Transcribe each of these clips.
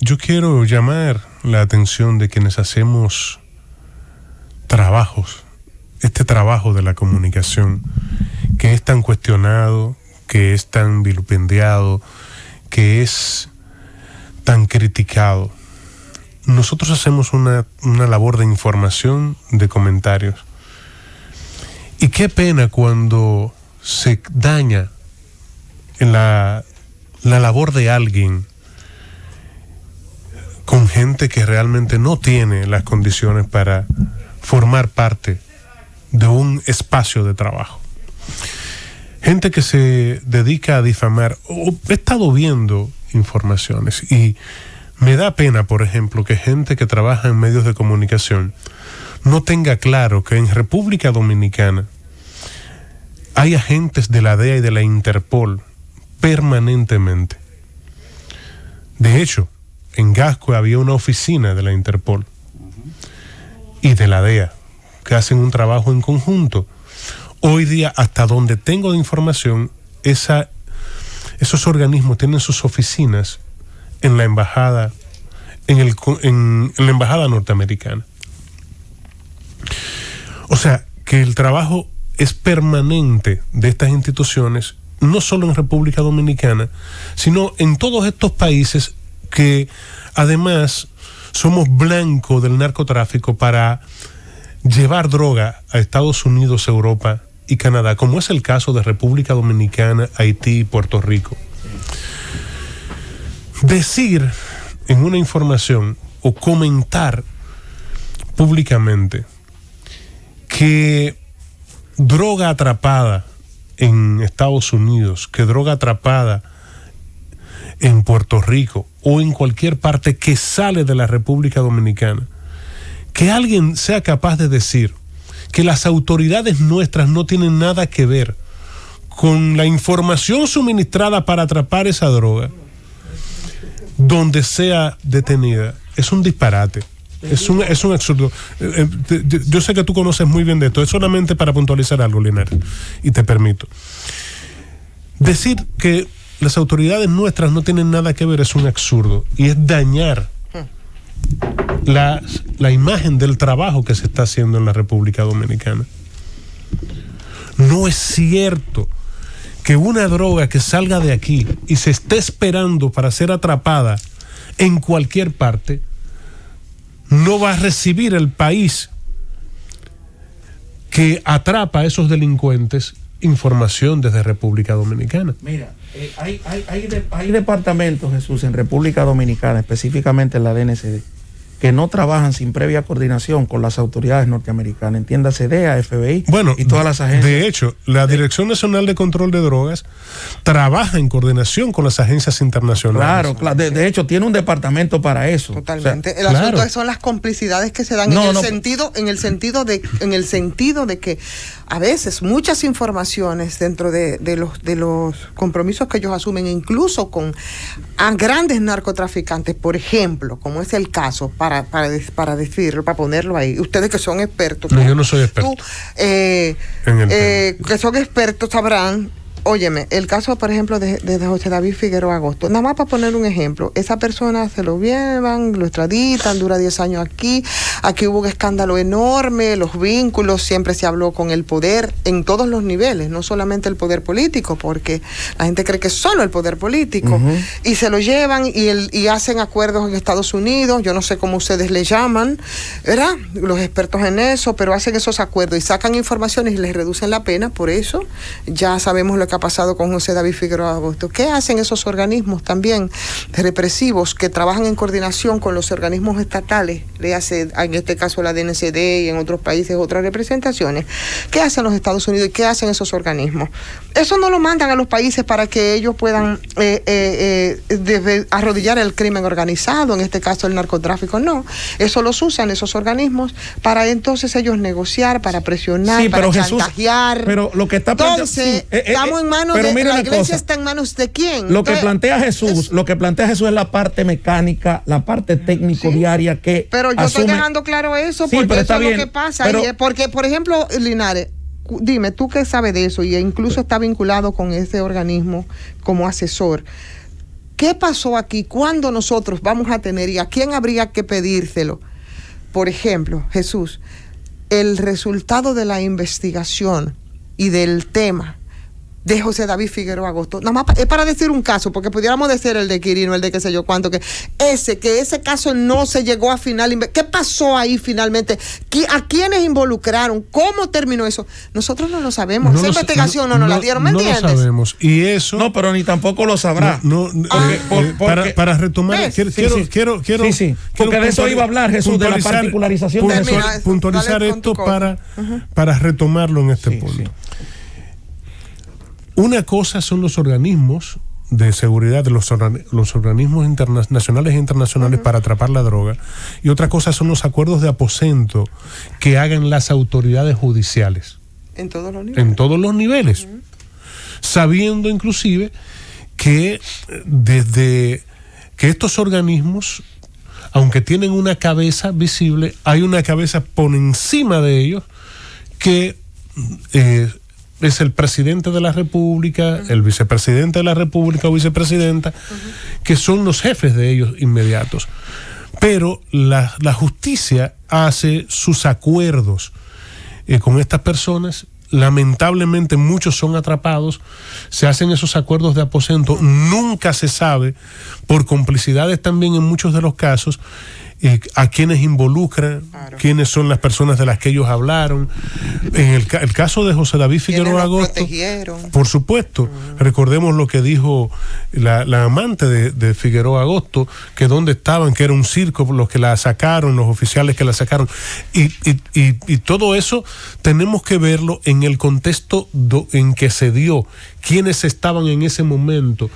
yo quiero llamar la atención de quienes hacemos trabajos, este trabajo de la comunicación, que es tan cuestionado, que es tan vilipendiado, que es tan criticado. Nosotros hacemos una labor de información, de comentarios. Y qué pena cuando se daña en la labor de alguien con gente que realmente no tiene las condiciones para formar parte de un espacio de trabajo. Gente que se dedica a difamar. He estado viendo informaciones y me da pena, por ejemplo, que gente que trabaja en medios de comunicación no tenga claro que en República Dominicana hay agentes de la DEA y de la Interpol permanentemente. De hecho, en Gascue había una oficina de la Interpol y de la DEA que hacen un trabajo en conjunto. Hoy día, hasta donde tengo de información, esos organismos tienen sus oficinas en la embajada, en la embajada norteamericana. O sea, que el trabajo es permanente de estas instituciones, no solo en República Dominicana, sino en todos estos países que además somos blanco del narcotráfico para llevar droga a Estados Unidos, Europa y Canadá, como es el caso de República Dominicana, Haití y Puerto Rico. Decir en una información o comentar públicamente que droga atrapada en Estados Unidos, que droga atrapada en Puerto Rico o en cualquier parte que sale de la República Dominicana, que alguien sea capaz de decir que las autoridades nuestras no tienen nada que ver con la información suministrada para atrapar esa droga donde sea detenida, es un disparate. Es un absurdo. Yo sé que tú conoces muy bien de esto. Es solamente para puntualizar algo, Linares, y te permito. Decir que las autoridades nuestras no tienen nada que ver es un absurdo y es dañar la imagen del trabajo que se está haciendo en la República Dominicana. No es cierto que una droga que salga de aquí y se esté esperando para ser atrapada en cualquier parte no va a recibir el país que atrapa a esos delincuentes información desde República Dominicana. Mira, hay departamentos, Jesús, en República Dominicana, específicamente en la DNCD, que no trabajan sin previa coordinación con las autoridades norteamericanas, entiéndase DEA, FBI, bueno, y todas las agencias. De hecho, la Dirección Nacional de Control de Drogas trabaja en coordinación con las agencias internacionales. Claro. De hecho, tiene un departamento para eso. Totalmente. O sea, el asunto son las complicidades que se dan en el sentido de que a veces muchas informaciones dentro de los compromisos que ellos asumen, incluso con a grandes narcotraficantes, por ejemplo, como es el caso, para decirlo, para ponerlo ahí, ustedes que son expertos. No, yo no soy experto. Que son expertos sabrán. Óyeme, el caso, por ejemplo, de José David Figueroa Agosto, nada más para poner un ejemplo, esa persona se lo llevan, lo extraditan, dura 10 años aquí hubo un escándalo enorme, los vínculos, siempre se habló con el poder en todos los niveles, no solamente el poder político, porque la gente cree que es solo el poder político, y se lo llevan y hacen acuerdos en Estados Unidos, yo no sé cómo ustedes le llaman, ¿verdad? Los expertos en eso, pero hacen esos acuerdos y sacan informaciones y les reducen la pena, por eso ya sabemos lo que ha pasado con José David Figueroa Agosto. ¿Qué hacen esos organismos también represivos que trabajan en coordinación con los organismos estatales? Le hace, en este caso la DNCD y en otros países otras representaciones. ¿Qué hacen los Estados Unidos y qué hacen esos organismos? Eso no lo mandan a los países para que ellos puedan arrodillar el crimen organizado, en este caso el narcotráfico, no. Eso los usan esos organismos para entonces ellos negociar, para presionar, para chantajear. Jesús, pero lo que está entonces, estamos en manos de la iglesia, está en manos de quién. Lo que plantea Jesús es la parte mecánica, la parte técnico diaria que pero yo estoy dejando claro eso, porque eso es lo que pasa. Porque, por ejemplo, Linares, dime, tú que sabes de eso y incluso está vinculado con ese organismo como asesor, ¿Qué pasó aquí? ¿Cuándo nosotros vamos a tener y a quién habría que pedírselo? Por ejemplo, Jesús, el resultado de la investigación y del tema de José David Figueroa Agosto, nada más es para decir un caso, porque pudiéramos decir el de Quirino, el de qué sé yo cuánto, que ese caso no se llegó a final. ¿Qué pasó ahí finalmente? ¿A quiénes involucraron? ¿Cómo terminó eso? Nosotros no lo sabemos. Esa investigación no nos la dieron, ¿me entiendes? No lo sabemos. Y eso... No, pero ni tampoco lo sabrá. Para retomar, quiero porque de eso iba a hablar, Jesús, de la particularización de eso. Puntualizar esto para retomarlo en este punto. Sí. Una cosa son los organismos de seguridad, los organismos nacionales e internacionales para atrapar la droga, y otra cosa son los acuerdos de aposento que hagan las autoridades judiciales. En todos los niveles. En todos los niveles. Sabiendo inclusive que desde que estos organismos, aunque tienen una cabeza visible, hay una cabeza por encima de ellos que... es el presidente de la República, el vicepresidente de la República o vicepresidenta, que son los jefes de ellos inmediatos. Pero la justicia hace sus acuerdos con estas personas. Lamentablemente muchos son atrapados, se hacen esos acuerdos de aposento, nunca se sabe, por complicidades también en muchos de los casos, a quienes involucran, claro, quiénes son las personas de las que ellos hablaron. En el caso de José David Figueroa Agosto, por supuesto, recordemos lo que dijo la amante de Figueroa Agosto, que dónde estaban, que era un circo los que la sacaron, los oficiales que la sacaron, y todo eso tenemos que verlo en el contexto en que se dio, quiénes estaban en ese momento,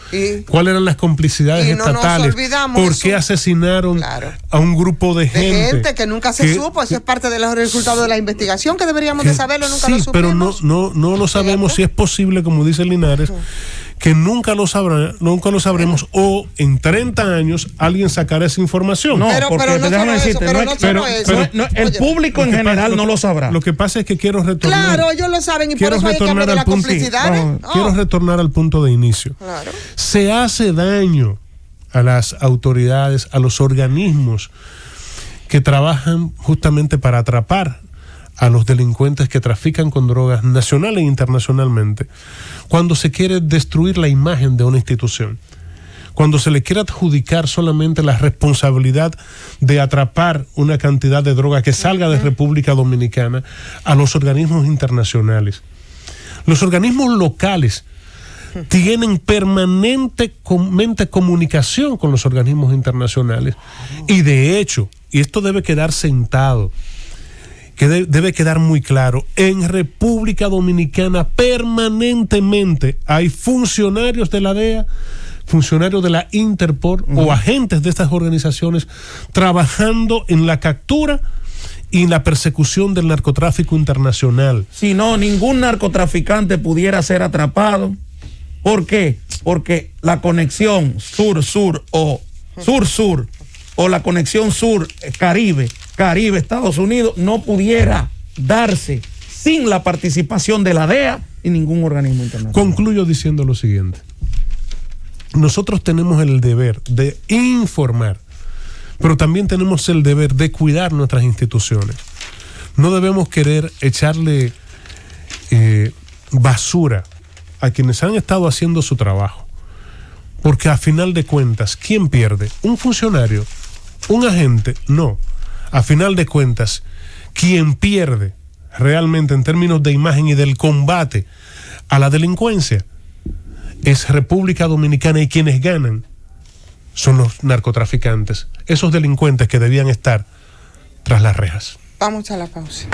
cuáles eran las complicidades estatales, por qué asesinaron a un grupo de gente que nunca se supo. Eso es parte de los resultados de la investigación, que deberíamos de saberlo, nunca lo supimos. Pero no lo sabemos. Si es posible, como dice Linares, que nunca lo sabremos, o en 30 años alguien sacará esa información. No, porque déjame decirte, el público en general no lo sabrá. Lo que pasa es que quiero retornar. Claro, ellos lo saben, y por eso hay que hablar de la complicidad. Quiero retornar al punto de inicio. Claro. Se hace daño a las autoridades, a los organismos que trabajan justamente para atrapar a los delincuentes que trafican con drogas nacional e internacionalmente, cuando se quiere destruir la imagen de una institución, cuando se le quiere adjudicar solamente la responsabilidad de atrapar una cantidad de droga que salga de República Dominicana a los organismos internacionales. Los organismos locales tienen permanentemente comunicación con los organismos internacionales, y de hecho, y esto debe quedar sentado, que debe quedar muy claro, en República Dominicana permanentemente hay funcionarios de la DEA, funcionarios de la Interpol o agentes de estas organizaciones trabajando en la captura y la persecución del narcotráfico internacional. Si no, ningún narcotraficante pudiera ser atrapado. ¿Por qué? Porque la conexión sur-sur o sur-sur, o la conexión sur-Caribe, Caribe-Estados Unidos, no pudiera darse sin la participación de la DEA y ningún organismo internacional. Concluyo diciendo lo siguiente. Nosotros tenemos el deber de informar, pero también tenemos el deber de cuidar nuestras instituciones. No debemos querer echarle basura a quienes han estado haciendo su trabajo, porque a final de cuentas, ¿quién pierde? ¿Un funcionario? ¿Un agente? No. A final de cuentas, quien pierde realmente en términos de imagen y del combate a la delincuencia es República Dominicana, y quienes ganan son los narcotraficantes, esos delincuentes que debían estar tras las rejas. Vamos a la pausa.